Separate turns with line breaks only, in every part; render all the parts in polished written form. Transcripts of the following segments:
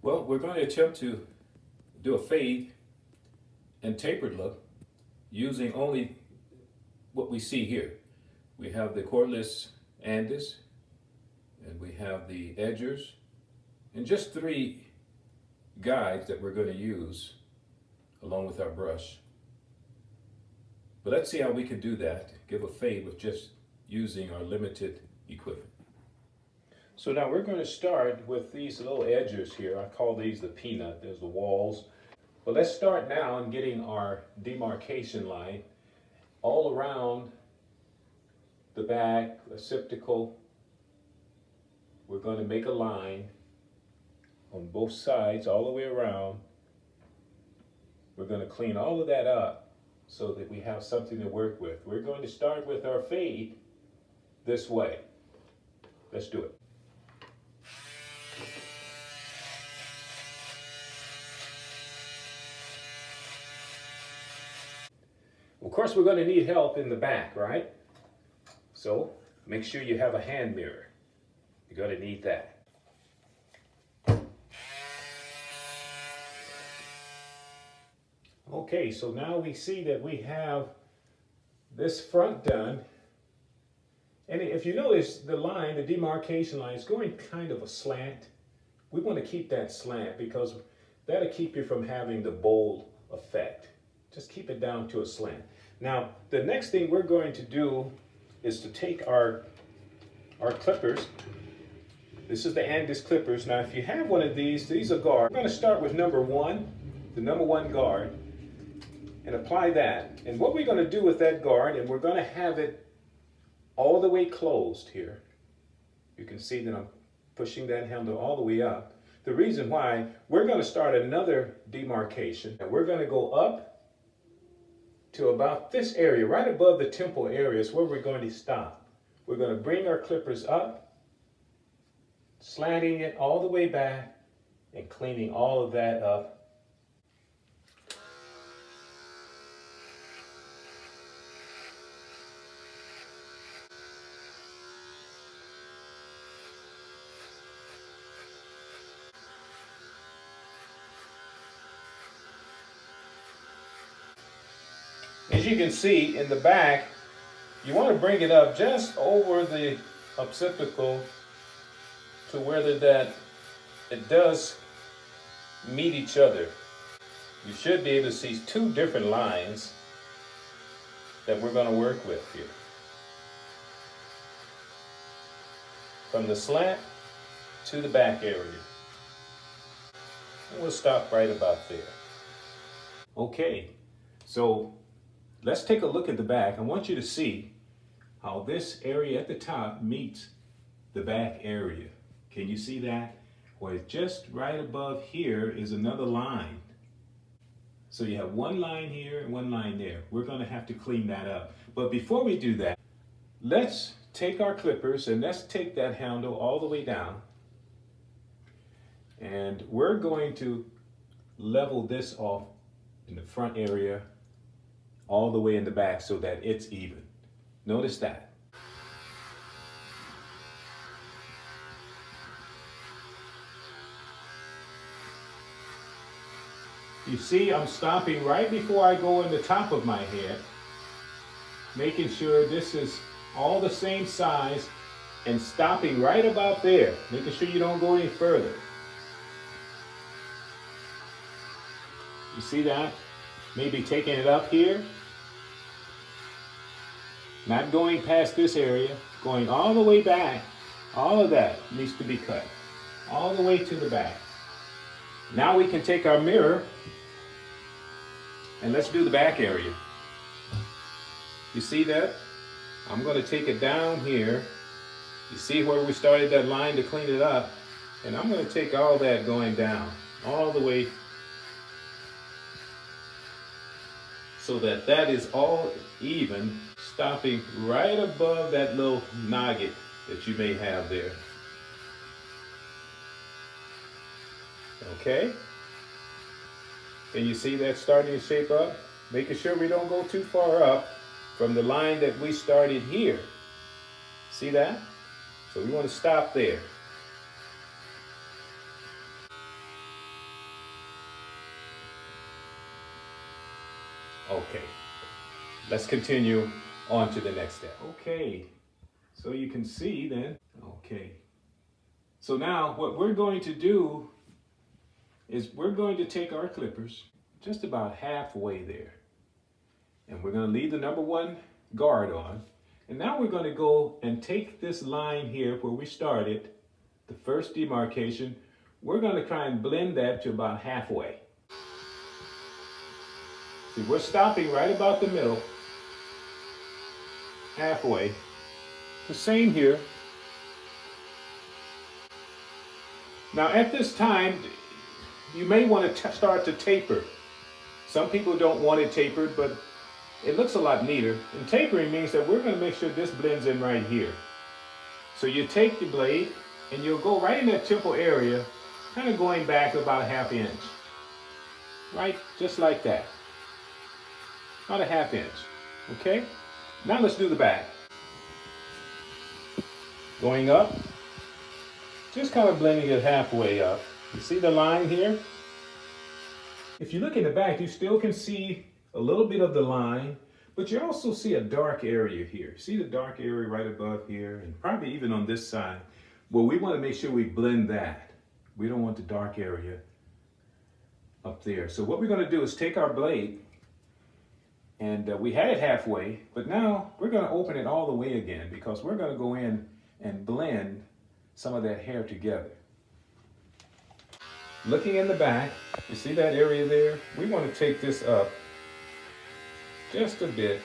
Well, we're going to attempt to do a fade and tapered look using only what we see here. We have the cordless Andis, and we have the edgers, and just 3 guides that we're going to use along with our brush. But let's see how we can do that, give a fade with just using our limited equipment. So now we're going to start with these little edgers here. I call these the peanut. There's the walls. But let's start now in getting our demarcation line all around the back, receptacle. We're going to make a line on both sides all the way around. We're going to clean all of that up so that we have something to work with. We're going to start with our fade this way. Let's do it. Of course, we're going to need help in the back, right? So make sure you have a hand mirror. You're going to need that. Okay, so now we see that we have this front done. And if you notice the line, the demarcation line is going kind of a slant. We want to keep that slant because that'll keep you from having the bold effect. Just keep it down to a slant. Now, the next thing we're going to do is to take our clippers. This is the Andis clippers. Now, if you have one of these are guard. We're going to start with number 1, the number 1 guard, and apply that. And what we're going to do with that guard, and we're going to have it all the way closed here. You can see that I'm pushing that handle all the way up. The reason why, we're going to start another demarcation, and we're going to go up to about this area, right above the temple area is where we're going to stop. We're going to bring our clippers up, slanting it all the way back, and cleaning all of that up. As you can see in the back, you want to bring it up just over the occipital to where that it does meet each other. You should be able to see 2 different lines that we're going to work with here. From the slant to the back area. And we'll stop right about there. Okay, so let's take a look at the back. I want you to see how this area at the top meets the back area. Can you see that? Well, just right above here is another line. So you have 1 line here and 1 line there. We're going to have to clean that up. But before we do that, let's take our clippers and let's take that handle all the way down. And we're going to level this off in the front area all the way in the back so that it's even. Notice that. You see, I'm stopping right before I go in the top of my head, making sure this is all the same size and stopping right about there, making sure you don't go any further. You see that? Maybe taking it up here. Not going past this area, going all the way back. All of that needs to be cut. All the way to the back. Now we can take our mirror and let's do the back area. You see that? I'm going to take it down here. You see where we started that line to clean it up? And I'm going to take all that going down, all the way, so that that is all even, stopping right above that little nugget that you may have there. Okay? Can you see that starting to shape up? Making sure we don't go too far up from the line that we started here. See that? So we want to stop there. Okay, let's continue on to the next step. Okay, so you can see then, okay. So now what we're going to do is we're going to take our clippers just about halfway there. And we're going to leave the number 1 guard on. And now we're going to go and take this line here where we started, the first demarcation. We're going to try and blend that to about halfway. See, we're stopping right about the middle, halfway. The same here. Now at this time, you may want to start to taper. Some people don't want it tapered, but it looks a lot neater. And tapering means that we're going to make sure this blends in right here. So you take the blade and you'll go right in that temple area, kind of going back about a ½ inch. Right, just like that. About a ½ inch, okay? Now let's do the back. Going up, just kind of blending it halfway up. You see the line here? If you look in the back, you still can see a little bit of the line, but you also see a dark area here. See the dark area right above here, and probably even on this side. Well, we want to make sure we blend that. We don't want the dark area up there. So what we're going to do is take our blade, and we had it halfway, but now we're going to open it all the way again because we're going to go in and blend some of that hair together. Looking in the back, you see that area there? We want to take this up just a bit.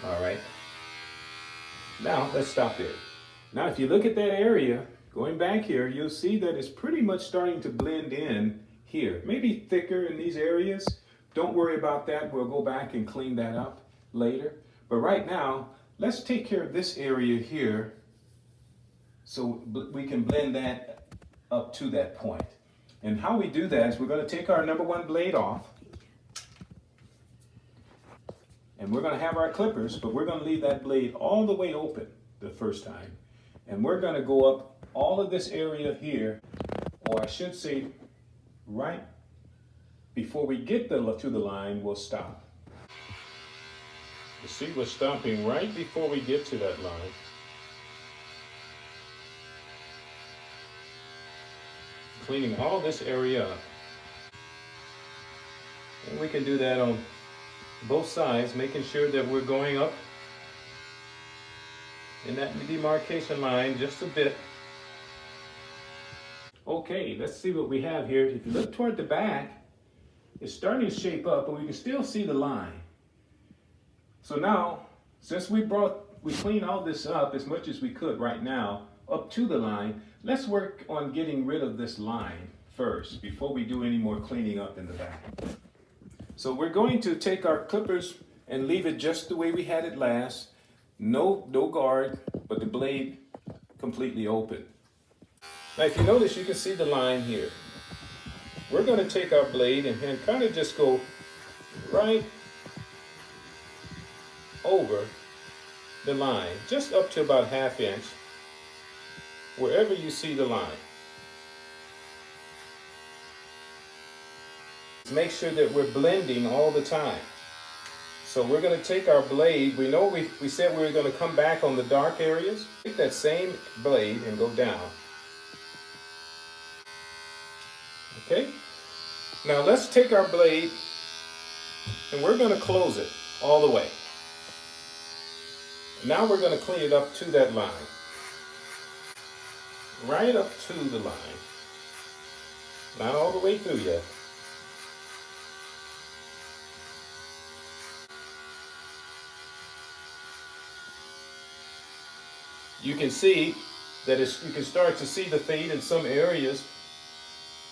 All right. Now let's stop there. Now if you look at that area, going back here, you'll see that it's pretty much starting to blend in here. Maybe thicker in these areas. Don't worry about that. We'll go back and clean that up later. But right now, let's take care of this area here so we can blend that up to that point. And how we do that is we're going to take our number 1 blade off. And we're going to have our clippers, but we're going to leave that blade all the way open the first time. And we're going to go up all of this area here, or I should say right before we get to the line, we'll stop. You see, we're stopping right before we get to that line. Cleaning all this area up. And we can do that on both sides, making sure that we're going up in that demarcation line just a bit. Okay, let's see what we have here. If you look toward the back, it's starting to shape up, but we can still see the line. So now, since we cleaned all this up as much as we could right now, up to the line, let's work on getting rid of this line first before we do any more cleaning up in the back. So we're going to take our clippers and leave it just the way we had it last. No guard, but the blade completely open. Now if you notice, you can see the line here. We're going to take our blade and kind of just go right over the line, just up to about ½ inch, wherever you see the line. Make sure that we're blending all the time. So we're going to take our blade. We know we said we were going to come back on the dark areas. Take that same blade and go down. Okay? Now let's take our blade and we're going to close it all the way. Now we're going to clean it up to that line. Right up to the line. Not all the way through yet. You can see that you can start to see the fade in some areas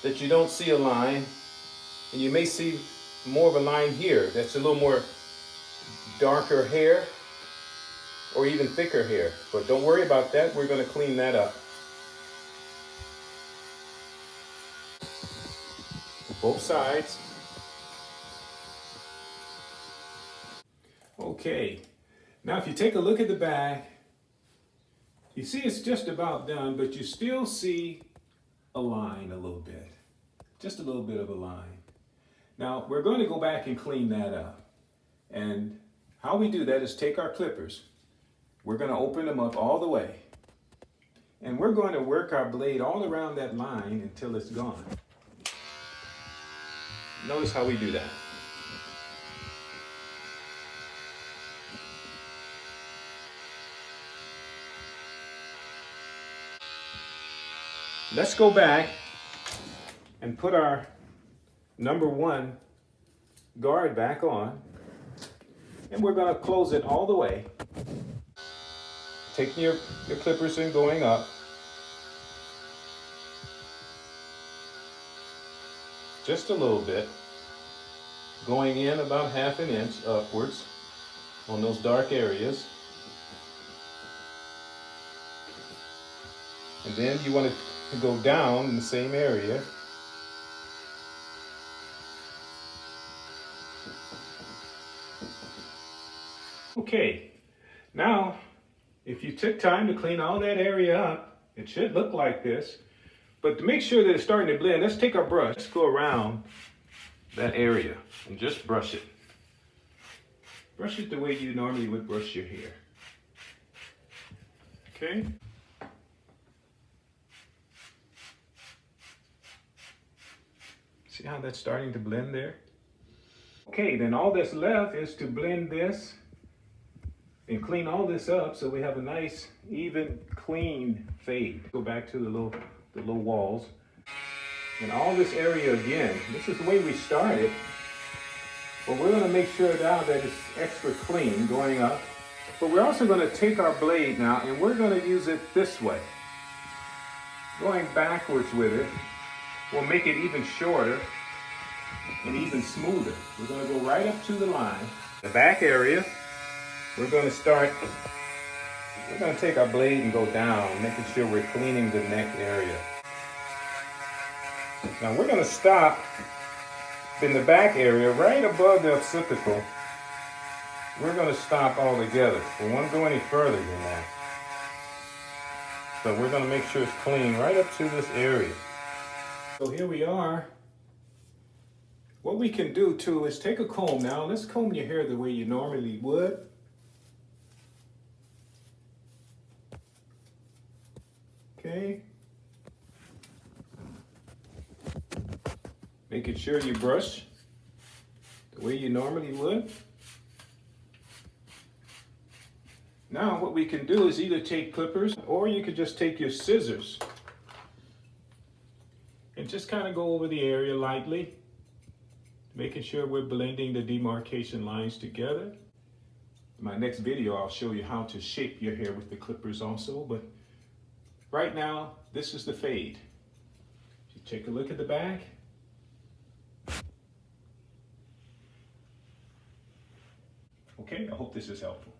that you don't see a line, and you may see more of a line here that's a little more darker hair or even thicker hair. But don't worry about that, we're going to clean that up. Both sides. Okay, now if you take a look at the back, you see it's just about done, but you still see a line a little bit. Just a little bit of a line. Now we're going to go back and clean that up. And how we do that is take our clippers. We're going to open them up all the way. And we're going to work our blade all around that line until it's gone. Notice how we do that. Let's go back and put our number 1 guard back on, and we're going to close it all the way. Taking your clippers and going up. Just a little bit. Going in about 1/2 inch upwards on those dark areas. And then you want to go down in the same area. Okay, now if you took time to clean all that area up, it should look like this. But to make sure that it's starting to blend, let's take our brush, let's go around that area and just brush it. Brush it the way you normally would brush your hair. Okay? See how that's starting to blend there? Okay, then all that's left is to blend this and clean all this up so we have a nice, even, clean fade. Go back to the little walls. And all this area again, this is the way we started, but we're gonna make sure now that it's extra clean going up. But we're also gonna take our blade now and we're gonna use it this way. Going backwards with it will make it even shorter and even smoother. We're gonna go right up to the line. The back area, we're gonna take our blade and go down, making sure we're cleaning the neck area. Now we're gonna stop in the back area, right above the occipital. We're gonna stop altogether. We won't go any further than that. So we're gonna make sure it's clean right up to this area. So here we are. What we can do too is take a comb now. Let's comb your hair the way you normally would. Okay. Making sure you brush the way you normally would. Now what we can do is either take clippers or you could just take your scissors and just kind of go over the area lightly, making sure we're blending the demarcation lines together. In my next video, I'll show you how to shape your hair with the clippers also, but right now, this is the fade. You take a look at the back. Okay, I hope this is helpful.